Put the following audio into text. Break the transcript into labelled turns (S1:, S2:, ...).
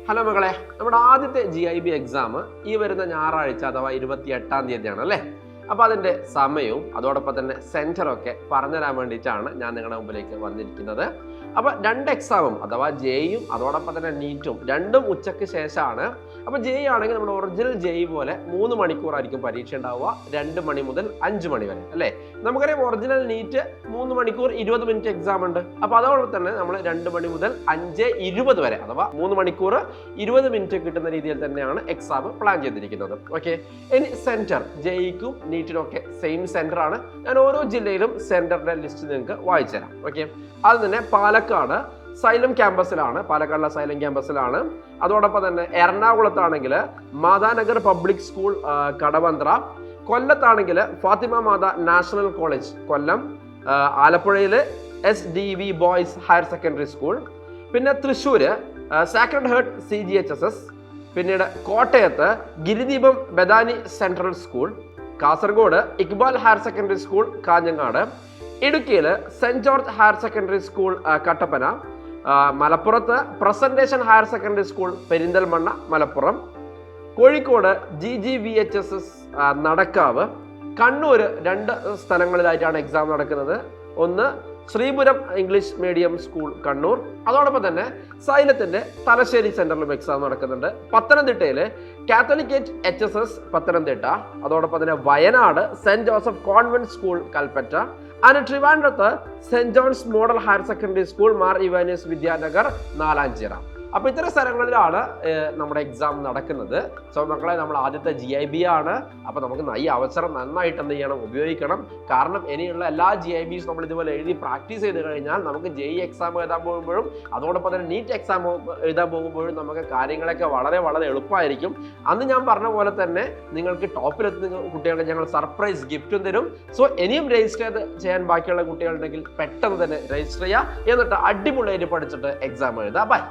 S1: Hello മകളെ, നമ്മുടെ ആദ്യത്തെ GIB എക്സാം ഈ വരുന്ന ഞായറാഴ്ച അഥവാ 28-ാം തീയതിയാണ് അല്ലേ. അപ്പോൾ അതിൻ്റെ സമയവും അതോടൊപ്പം തന്നെ സെൻറ്ററൊക്കെ പറഞ്ഞുതരാൻ വേണ്ടിയിട്ടാണ് ഞാൻ നിങ്ങളുടെ മുമ്പിലേക്ക് വന്നിരിക്കുന്നത്. അപ്പോൾ 2 എക്സാമും അഥവാ ജെയും അതോടൊപ്പം തന്നെ നീറ്റും രണ്ടും ഉച്ചയ്ക്ക് ശേഷമാണ്. അപ്പോൾ ജെ ആണെങ്കിൽ നമ്മുടെ ഒറിജിനൽ ജെ പോലെ 3 മണിക്കൂറായിരിക്കും പരീക്ഷ ഉണ്ടാവുക, 2 മണി മുതൽ 5 മണി വരെ അല്ലേ. നമുക്കറിയാം ഒറിജിനൽ നീറ്റ് 3 മണിക്കൂർ 20 മിനിറ്റ് എക്സാം ഉണ്ട്. അപ്പോൾ അതോടൊപ്പം തന്നെ നമ്മൾ 2 മണി മുതൽ 5:20 വരെ അഥവാ 3 മണിക്കൂർ 20 മിനിറ്റ് കിട്ടുന്ന രീതിയിൽ തന്നെയാണ് എക്സാം പ്ലാൻ ചെയ്തിരിക്കുന്നത്. ഓക്കെ, ഇനി സെൻറ്റർ ജെയ്ക്കും നീറ്റിനൊക്കെ സെയിം സെൻറ്റർ ആണ്. ഞാൻ ഓരോ ജില്ലയിലും സെൻറ്ററിൻ്റെ ലിസ്റ്റ് നിങ്ങൾക്ക് വായിച്ചു തരാം. ഓക്കെ, അത് തന്നെ പാലക്കാട് സൈലം ക്യാമ്പസിലാണ്, പാലക്കാടുള്ള സൈലം ക്യാമ്പസിലാണ്. അതോടൊപ്പം തന്നെ എറണാകുളത്താണെങ്കിൽ മാതാനഗർ പബ്ലിക് സ്കൂൾ കടവന്ത്ര, കൊല്ലത്താണെങ്കിൽ ഫാത്തിമ മാത നാഷണൽ കോളേജ് കൊല്ലം, ആലപ്പുഴയിൽ SDV boys higher secondary school, പിന്നെ തൃശ്ശൂർ സാക്രഡ് ഹേർട്ട് CGHSS, പിന്നീട് കോട്ടയത്ത് Girideepam Bethany central school, Kasaragod Iqbal higher secondary school Kanhangad, ഇടുക്കിയിൽ saint George higher secondary school Kattappana, മലപ്പുറത്ത് presentation higher secondary school Perinthalmanna Malappuram, Kozhikode GGVHSS Nadakkavu, Kannur 2 സ്ഥലങ്ങളിലായിട്ടാണ് എക്സാം നടക്കുന്നത്. ഒന്ന് Sreepuram English medium school Kannur, അതോടൊപ്പം തന്നെ സൈലത്തിന്റെ തലശ്ശേരി സെന്ററിലും എക്സാം നടക്കുന്നുണ്ട്. പത്തനംതിട്ടയിൽ കാത്തലിക്കേറ്റ് HSS പത്തനംതിട്ട, അതോടൊപ്പം തന്നെ Wayanad saint Joseph convent school Kalpetta, ട്രിവാൻഡ്രത്ത് saint John's model higher secondary school Mar Ivanios Vidyanagar Nalanchira. അപ്പോൾ ഇത്തരം സ്ഥലങ്ങളിലാണ് നമ്മുടെ എക്സാം നടക്കുന്നത്. സോ മക്കളെ, നമ്മൾ ആദ്യത്തെ GIB ആണ്. അപ്പോൾ നമുക്ക് ഈ അവസരം നന്നായിട്ട് എന്ത് ചെയ്യണം, ഉപയോഗിക്കണം. കാരണം ഇനിയുള്ള എല്ലാ GIBs നമ്മൾ ഇതുപോലെ എഴുതി പ്രാക്ടീസ് ചെയ്ത് കഴിഞ്ഞാൽ നമുക്ക് JEE എക്സാം എഴുതാൻ പോകുമ്പോഴും അതോടൊപ്പം തന്നെ നീറ്റ് എക്സാം എഴുതാൻ പോകുമ്പോഴും നമുക്ക് കാര്യങ്ങളൊക്കെ വളരെ വളരെ എളുപ്പമായിരിക്കും. അന്ന് ഞാൻ പറഞ്ഞ പോലെ തന്നെ നിങ്ങൾക്ക് ടോപ്പിലെത്തുന്ന കുട്ടികൾക്ക് ഞങ്ങൾ സർപ്രൈസ് ഗിഫ്റ്റും തരും. സോ ഇനിയും രജിസ്റ്റർ ചെയ്യാൻ ബാക്കിയുള്ള കുട്ടികളുണ്ടെങ്കിൽ പെട്ടെന്ന് തന്നെ രജിസ്റ്റർ ചെയ്യുക, എന്നിട്ട് അടിപൊളിയായിട്ട് പഠിച്ചിട്ട് എക്സാം എഴുതാം. ബൈ.